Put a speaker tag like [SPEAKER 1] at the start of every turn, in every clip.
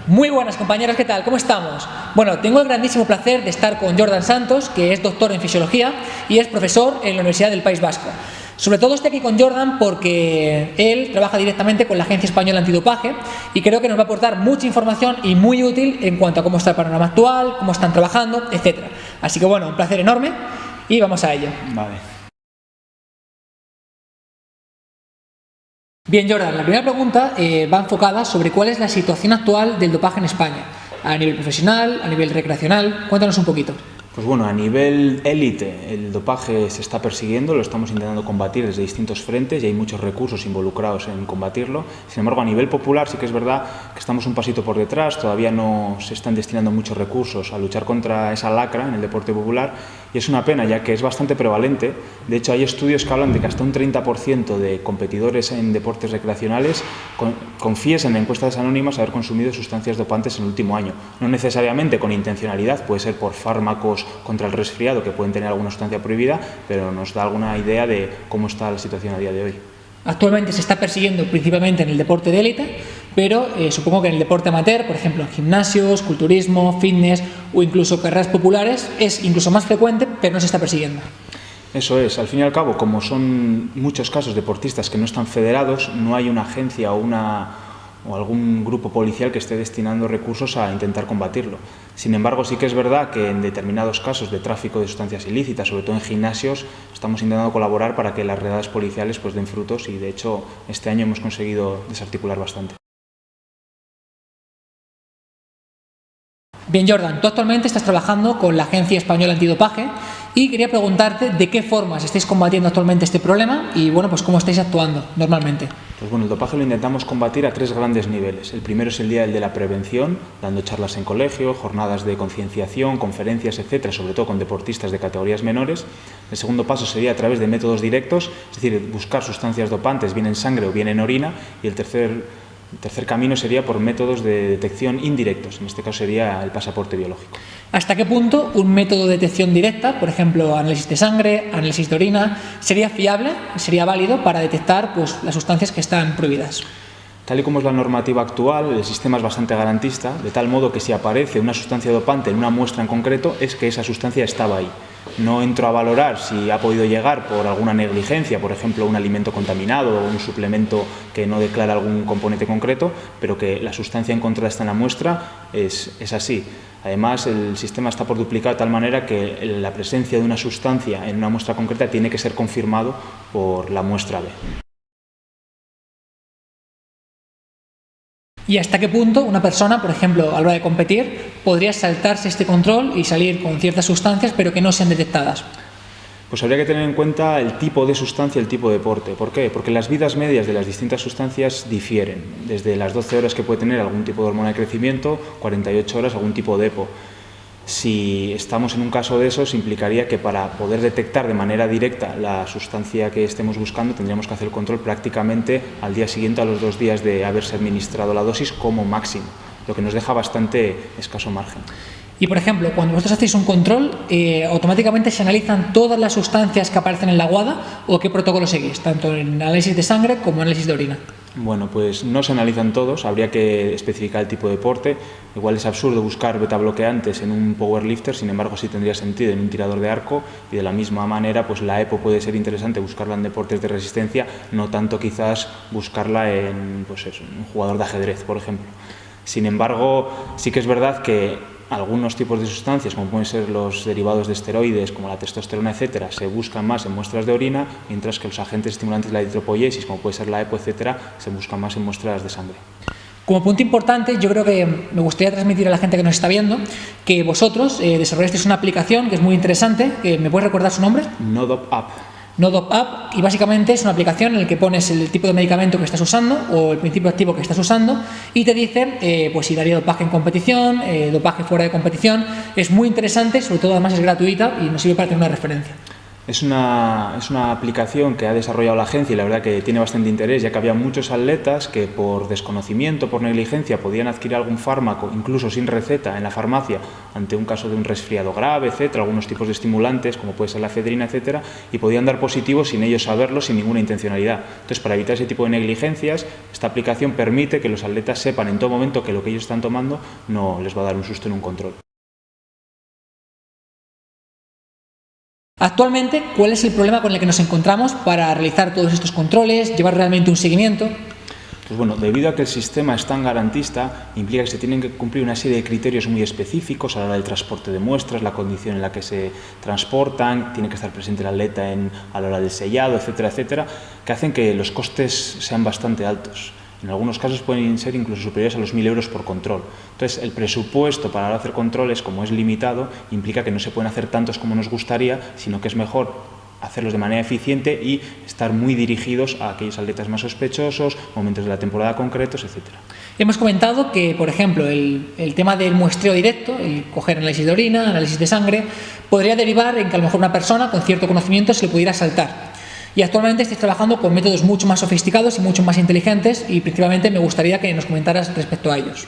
[SPEAKER 1] Muy buenas compañeros, ¿qué tal? ¿Cómo estamos? Bueno, tengo el grandísimo placer de estar con Jordan Santos, que es doctor en Fisiología y es profesor en la Universidad del País Vasco. Sobre todo estoy aquí con Jordan porque él trabaja directamente con la Agencia Española Antidopaje y creo que nos va a aportar mucha información y muy útil en cuanto a cómo está el panorama actual, cómo están trabajando, etc. Así que bueno, un placer enorme y vamos a ello.
[SPEAKER 2] Vale.
[SPEAKER 1] Bien, Jordan, la primera pregunta va enfocada sobre cuál es la situación actual del dopaje en España, a nivel profesional, a nivel recreacional. Cuéntanos un poquito.
[SPEAKER 2] Pues bueno, a nivel élite el dopaje se está persiguiendo, lo estamos intentando combatir desde distintos frentes y hay muchos recursos involucrados en combatirlo. Sin embargo, a nivel popular sí que es verdad que estamos un pasito por detrás, todavía no se están destinando muchos recursos a luchar contra esa lacra en el deporte popular y es una pena ya que es bastante prevalente. De hecho, hay estudios que hablan de que hasta un 30% de competidores en deportes recreacionales confiesan en encuestas anónimas haber consumido sustancias dopantes en el último año. No necesariamente con intencionalidad, puede ser por fármacos contra el resfriado que pueden tener alguna sustancia prohibida, pero nos da alguna idea de cómo está la situación a día de hoy.
[SPEAKER 1] Actualmente se está persiguiendo principalmente en el deporte de élite, pero supongo que en el deporte amateur, por ejemplo en gimnasios, culturismo, fitness o incluso carreras populares, es incluso más frecuente, pero no se está persiguiendo.
[SPEAKER 2] Eso es, al fin y al cabo, como son muchos casos deportistas que no están federados, no hay una agencia o algún grupo policial que esté destinando recursos a intentar combatirlo. Sin embargo, sí que es verdad que en determinados casos de tráfico de sustancias ilícitas, sobre todo en gimnasios, estamos intentando colaborar para que las redadas policiales pues den frutos y de hecho este año hemos conseguido desarticular bastante.
[SPEAKER 1] Bien, Jordan, tú actualmente estás trabajando con la Agencia Española Antidopaje y quería preguntarte de qué formas estáis combatiendo actualmente este problema y bueno, pues cómo estáis actuando normalmente.
[SPEAKER 2] Pues bueno, el dopaje lo intentamos combatir a tres grandes niveles. El primero es el día de la prevención, dando charlas en colegio, jornadas de concienciación, conferencias, etcétera, sobre todo con deportistas de categorías menores. El segundo paso sería a través de métodos directos, es decir, buscar sustancias dopantes bien en sangre o bien en orina. Y el tercer camino sería por métodos de detección indirectos, en este caso sería el pasaporte biológico.
[SPEAKER 1] ¿Hasta qué punto un método de detección directa, por ejemplo análisis de sangre, análisis de orina, sería fiable, sería válido para detectar pues, las sustancias que están prohibidas?
[SPEAKER 2] Tal y como es la normativa actual, el sistema es bastante garantista, de tal modo que si aparece una sustancia dopante en una muestra en concreto, es que esa sustancia estaba ahí. No entro a valorar si ha podido llegar por alguna negligencia, por ejemplo, un alimento contaminado o un suplemento que no declara algún componente concreto, pero que la sustancia encontrada está en la muestra es así. Además, el sistema está por duplicado de tal manera que la presencia de una sustancia en una muestra concreta tiene que ser confirmado por la muestra B.
[SPEAKER 1] ¿Y hasta qué punto una persona, por ejemplo, a la hora de competir, podría saltarse este control y salir con ciertas sustancias pero que no sean detectadas?
[SPEAKER 2] Pues habría que tener en cuenta el tipo de sustancia, el tipo de deporte. ¿Por qué? Porque las vidas medias de las distintas sustancias difieren. Desde las 12 horas que puede tener algún tipo de hormona de crecimiento, 48 horas algún tipo de EPO. Si estamos en un caso de esos, implicaría que para poder detectar de manera directa la sustancia que estemos buscando tendríamos que hacer el control prácticamente al día siguiente, a los 2 días de haberse administrado la dosis como máximo, lo que nos deja bastante escaso margen.
[SPEAKER 1] Y por ejemplo, cuando vosotros hacéis un control, ¿automáticamente se analizan todas las sustancias que aparecen en la guada o qué protocolo seguís, tanto en análisis de sangre como análisis de orina?
[SPEAKER 2] Bueno, pues no se analizan todos, habría que especificar el tipo de deporte. Igual es absurdo buscar betabloqueantes en un powerlifter, sin embargo sí tendría sentido en un tirador de arco y de la misma manera pues la EPO puede ser interesante buscarla en deportes de resistencia, no tanto quizás buscarla en pues eso, un jugador de ajedrez, por ejemplo. Sin embargo, sí que es verdad que algunos tipos de sustancias, como pueden ser los derivados de esteroides, como la testosterona, etcétera, se buscan más en muestras de orina, mientras que los agentes estimulantes de la eritropoiesis, como puede ser la EPO, etcétera, se buscan más en muestras de sangre.
[SPEAKER 1] Como punto importante, yo creo que me gustaría transmitir a la gente que nos está viendo que vosotros desarrollasteis una aplicación que es muy interesante. ¿Me puedes recordar su nombre?
[SPEAKER 2] NoDopApp.
[SPEAKER 1] NoDopApp, y básicamente es una aplicación en la que pones el tipo de medicamento que estás usando o el principio activo que estás usando y te dice pues si daría dopaje en competición, dopaje fuera de competición. Es muy interesante, sobre todo además es gratuita y nos sirve para tener una referencia.
[SPEAKER 2] Es una aplicación que ha desarrollado la agencia y la verdad que tiene bastante interés, ya que había muchos atletas que por desconocimiento, por negligencia, podían adquirir algún fármaco, incluso sin receta, en la farmacia, ante un caso de un resfriado grave, etcétera, algunos tipos de estimulantes, como puede ser la efedrina, etcétera, y podían dar positivo sin ellos saberlo, sin ninguna intencionalidad. Entonces, para evitar ese tipo de negligencias, esta aplicación permite que los atletas sepan en todo momento que lo que ellos están tomando no les va a dar un susto en un control.
[SPEAKER 1] Actualmente, ¿cuál es el problema con el que nos encontramos para realizar todos estos controles, llevar realmente un seguimiento?
[SPEAKER 2] Pues bueno, debido a que el sistema es tan garantista, implica que se tienen que cumplir una serie de criterios muy específicos a la hora del transporte de muestras, la condición en la que se transportan, tiene que estar presente el atleta a la hora del sellado, etcétera, etcétera, que hacen que los costes sean bastante altos. En algunos casos pueden ser incluso superiores a los 1.000 euros por control. Entonces, el presupuesto para hacer controles, como es limitado, implica que no se pueden hacer tantos como nos gustaría, sino que es mejor hacerlos de manera eficiente y estar muy dirigidos a aquellos atletas más sospechosos, momentos de la temporada concretos, etcétera.
[SPEAKER 1] Hemos comentado que, por ejemplo, el tema del muestreo directo, el coger análisis de orina, análisis de sangre, podría derivar en que a lo mejor una persona con cierto conocimiento se le pudiera saltar. Y actualmente estáis trabajando con métodos mucho más sofisticados y mucho más inteligentes y principalmente me gustaría que nos comentaras respecto a ellos.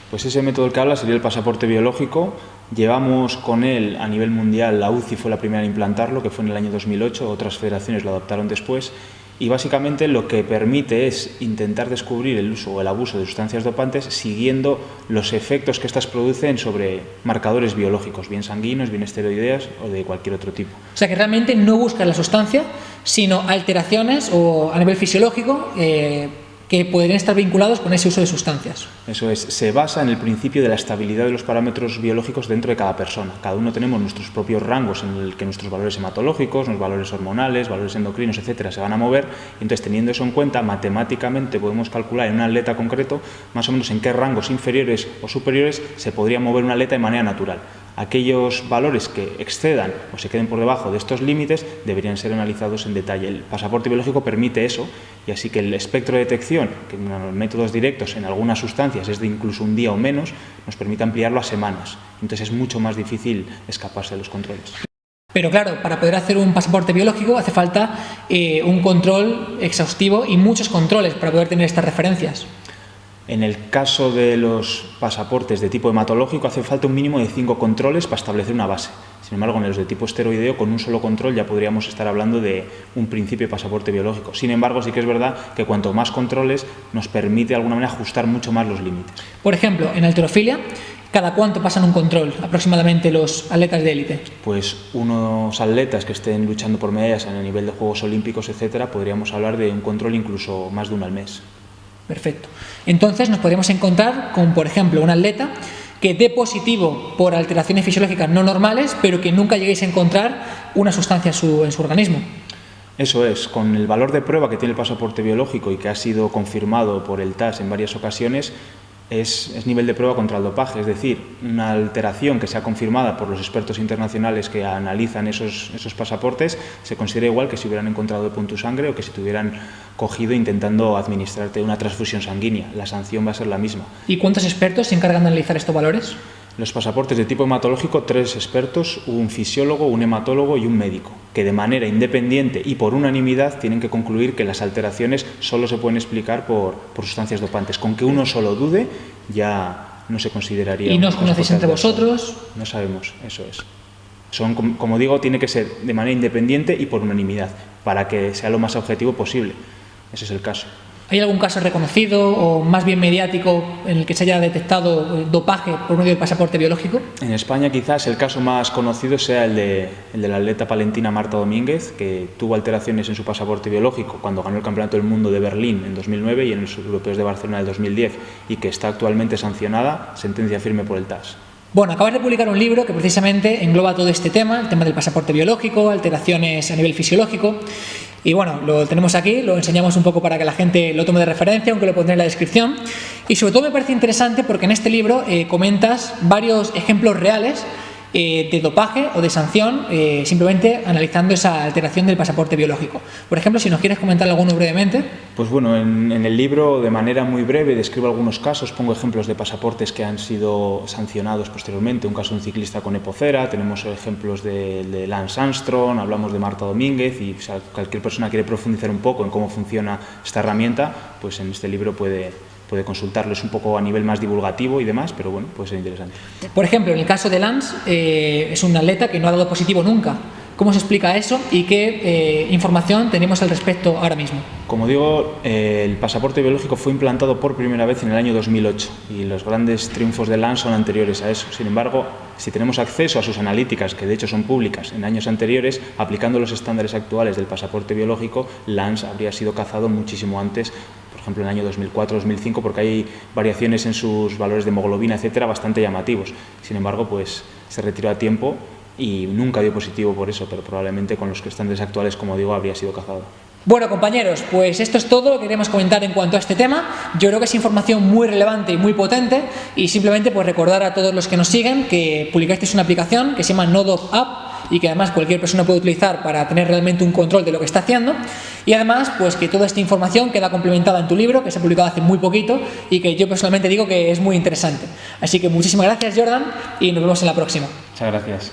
[SPEAKER 2] Pues ese método del que habla sería el pasaporte biológico. Llevamos con él a nivel mundial, la UCI fue la primera en implantarlo, que fue en el año 2008, otras federaciones lo adoptaron después, y básicamente lo que permite es intentar descubrir el uso o el abuso de sustancias dopantes siguiendo los efectos que estas producen sobre marcadores biológicos, bien sanguíneos, bien esteroideos o de cualquier otro tipo.
[SPEAKER 1] O sea que realmente no buscan la sustancia, sino alteraciones o a nivel fisiológico que podrían estar vinculados con ese uso de sustancias.
[SPEAKER 2] Eso es, se basa en el principio de la estabilidad de los parámetros biológicos dentro de cada persona. Cada uno tenemos nuestros propios rangos en el que nuestros valores hematológicos, los valores hormonales, valores endocrinos, etcétera, se van a mover. Y entonces, teniendo eso en cuenta, matemáticamente podemos calcular en un atleta concreto más o menos en qué rangos inferiores o superiores se podría mover un atleta de manera natural. Aquellos valores que excedan o se queden por debajo de estos límites deberían ser analizados en detalle. El pasaporte biológico permite eso, y así que el espectro de detección, que en los métodos directos en algunas sustancias es de incluso un día o menos, nos permite ampliarlo a semanas. Entonces es mucho más difícil escaparse de los controles.
[SPEAKER 1] Pero claro, para poder hacer un pasaporte biológico hace falta un control exhaustivo y muchos controles para poder tener estas referencias.
[SPEAKER 2] En el caso de los pasaportes de tipo hematológico hace falta un mínimo de 5 controles para establecer una base. Sin embargo, en los de tipo esteroideo, con un solo control ya podríamos estar hablando de un principio de pasaporte biológico. Sin embargo, sí que es verdad que cuanto más controles nos permite de alguna manera ajustar mucho más los límites.
[SPEAKER 1] Por ejemplo, en halterofilia, ¿cada cuánto pasan un control aproximadamente los atletas de élite?
[SPEAKER 2] Pues unos atletas que estén luchando por medallas a nivel de Juegos Olímpicos, etcétera, podríamos hablar de un control incluso más de uno al mes.
[SPEAKER 1] Perfecto. Entonces nos podríamos encontrar con, por ejemplo, un atleta que dé positivo por alteraciones fisiológicas no normales, pero que nunca lleguéis a encontrar una sustancia en su organismo.
[SPEAKER 2] Eso es, con el valor de prueba que tiene el pasaporte biológico y que ha sido confirmado por el TAS en varias ocasiones, es nivel de prueba contra el dopaje, es decir, una alteración que sea confirmada por los expertos internacionales que analizan esos pasaportes se considera igual que si hubieran encontrado de tu sangre o que si te hubieran cogido intentando administrarte una transfusión sanguínea. La sanción va a ser la misma.
[SPEAKER 1] ¿Y cuántos expertos se encargan de analizar estos valores?
[SPEAKER 2] Los pasaportes de tipo hematológico, 3 expertos, un fisiólogo, un hematólogo y un médico, que de manera independiente y por unanimidad tienen que concluir que las alteraciones solo se pueden explicar por sustancias dopantes. Con que uno solo dude, ya no se consideraría...
[SPEAKER 1] ¿Y no os conocéis entre vosotros?
[SPEAKER 2] No sabemos, eso es. Son, como digo, tiene que ser de manera independiente y por unanimidad, para que sea lo más objetivo posible. Ese es el caso.
[SPEAKER 1] ¿Hay algún caso reconocido o más bien mediático en el que se haya detectado dopaje por medio del pasaporte biológico?
[SPEAKER 2] En España quizás el caso más conocido sea el de la atleta palentina Marta Domínguez, que tuvo alteraciones en su pasaporte biológico cuando ganó el Campeonato del Mundo de Berlín en 2009 y en los Europeos de Barcelona del 2010 y que está actualmente sancionada, sentencia firme por el TAS.
[SPEAKER 1] Bueno, acabas de publicar un libro que precisamente engloba todo este tema, el tema del pasaporte biológico, alteraciones a nivel fisiológico. Y bueno, lo tenemos aquí, lo enseñamos un poco para que la gente lo tome de referencia, aunque lo pondré en la descripción. Y sobre todo me parece interesante porque en este libro comentas varios ejemplos reales de dopaje o de sanción, simplemente analizando esa alteración del pasaporte biológico. Por ejemplo, si nos quieres comentar alguno brevemente.
[SPEAKER 2] Pues bueno, en el libro, de manera muy breve, describo algunos casos, pongo ejemplos de pasaportes que han sido sancionados posteriormente, un caso de un ciclista con EPOCERA, tenemos ejemplos de Lance Armstrong, hablamos de Marta Domínguez, y si cualquier persona quiere profundizar un poco en cómo funciona esta herramienta, pues en este libro puede consultarlo. Es un poco a nivel más divulgativo y demás, pero bueno, puede ser interesante.
[SPEAKER 1] Por ejemplo, en el caso de Lance, es un atleta que no ha dado positivo nunca. ¿Cómo se explica eso y qué información tenemos al respecto ahora mismo?
[SPEAKER 2] Como digo, el pasaporte biológico fue implantado por primera vez en el año 2008 y los grandes triunfos de Lance son anteriores a eso. Sin embargo, si tenemos acceso a sus analíticas, que de hecho son públicas, en años anteriores, aplicando los estándares actuales del pasaporte biológico, Lance habría sido cazado muchísimo antes, por ejemplo en el año 2004-2005, porque hay variaciones en sus valores de hemoglobina, etcétera, bastante llamativos. Sin embargo, pues se retiró a tiempo y nunca dio positivo por eso, pero probablemente con los estándares actuales, como digo, habría sido cazado.
[SPEAKER 1] Bueno, compañeros, pues esto es todo lo que queremos comentar en cuanto a este tema. Yo creo que es información muy relevante y muy potente, y simplemente pues recordar a todos los que nos siguen que publicasteis una aplicación que se llama NoDop App y que además cualquier persona puede utilizar para tener realmente un control de lo que está haciendo, y además pues que toda esta información queda complementada en tu libro, que se ha publicado hace muy poquito y que yo personalmente digo que es muy interesante. Así que muchísimas gracias, Jordan, y nos vemos en la próxima.
[SPEAKER 2] Muchas gracias.